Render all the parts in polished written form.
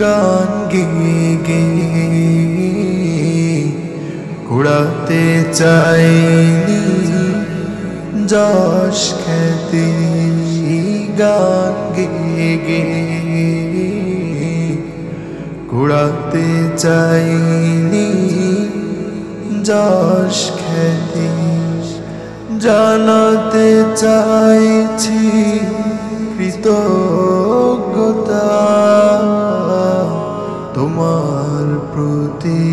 গান গেয়ে গেয়ে কুড়াতে চাইনি যশ খ্যাতি। গান গেয়ে গেয়ে কুড়াতে চাইনি যশ খ্যাতি। জানাতে চাইছি কৃতজ্ঞতা তোমার প্রতি,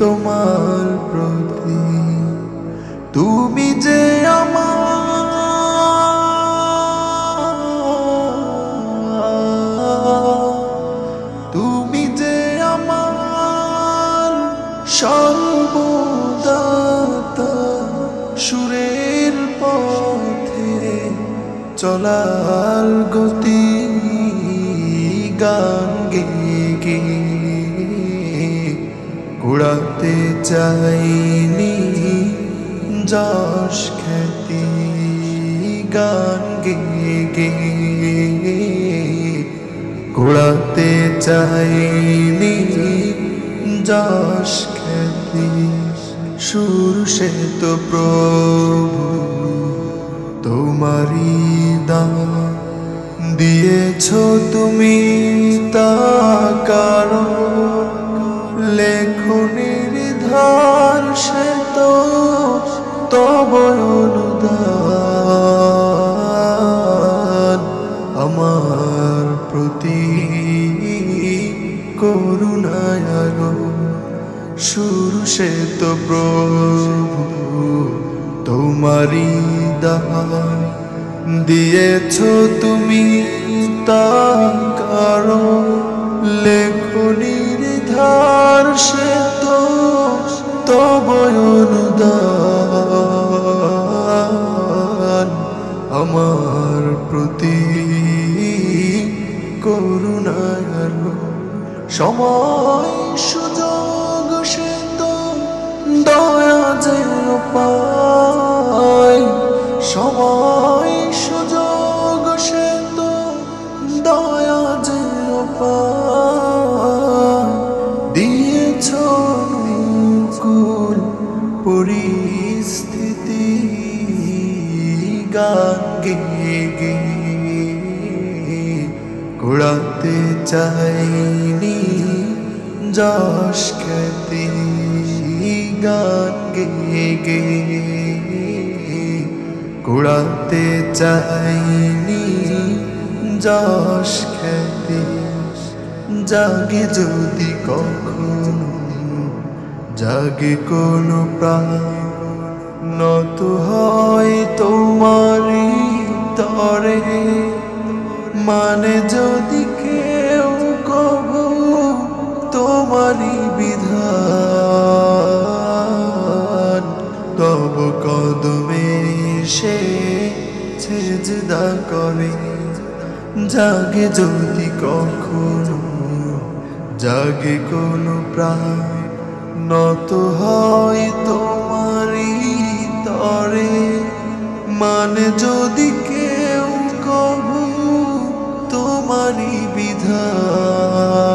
তোমার প্রতি। তুমি যে তুমি যে আমার সর্বদাতা, সুরের পথে চলার গতি। গান গেয়ে গেয়ে কুড়াতে চাইনি যশ খ্যাতি। গান গেয়ে গেয়ে কুড়াতে চাইনি যশ খ্যাতি। সুর সে তো প্রভু তোমারি দান, দিয়েছো তুমি তা কারো লেখনির ধার। সে তো তব অনুদান আমার প্রতি, করুণায় আরো। সুর সে তো প্রভু তোমারি দান, দিয়েছো তুমি তা কারো লেখনির ধার। সে তো তব অনুদান আমার প্রতি, করুণায় আলো। সময় সুযোগ সে তো দয়া যে পায়। সময় সুযোগ সে তো দয়া যে পায়। দিয়েছ অনুকূল পরিস্থিতি। গান গেয়ে গেয়ে কুড়াতে চাইনি যশ খ্যাতি। গান গেয়ে গেয়ে কুড়াতে চাইনি যশ খ্যাতি। জাগে যদি কখনো, জাগে কোনো প্রাণ, নত হয় তোমারি তরে। মানে যদি কেউ কভু তোমারি বিধান, তব কদমে সে সেজদা করে। জাগে যদি কখনো, জাগে কোনো প্রাণ, নত হয় তোমারি তরে। মানে যদি কেউ কভু তোমারি বিধান,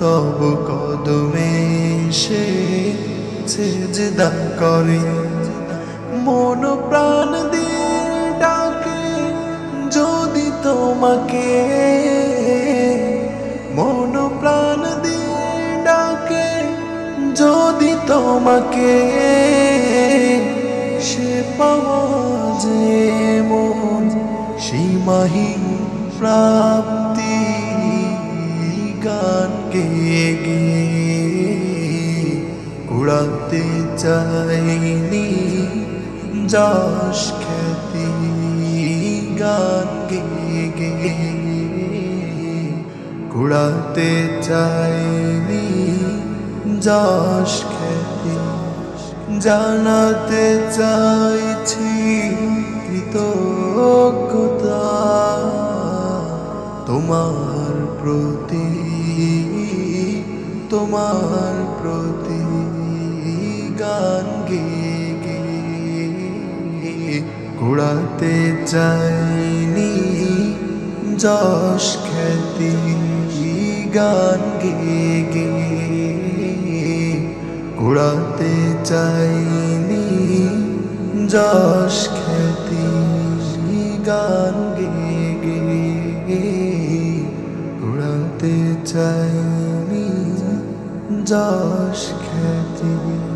তব কদমে সে সেজদা করে। মন প্রাণ দিয়ে ডাকে যদি তোমাকে, মন প্রাণ দিয়ে ডাকে যদি তোমাকে। সে পাওয়া যে মন সীমাহীন প্রাপ্তি। গান গেয়ে গেয়ে কুড়াতে চাইনি যশ খ্যাতি। গান গেয়ে গেয়ে কুড়াতে চাইনি যশ খ্যাতি। জানাতে চাইছি কৃতজ্ঞতা তোমার প্রতি, তোমার প্রতি। গান গেয়ে গেয়ে কুড়াতে চাইনি যশ খ্যাতি গান গে গে কুড়াতে চাইনি যশ খ্যাতি গান গে গে কুড়াতে চাইনি যশ খ্যাতি।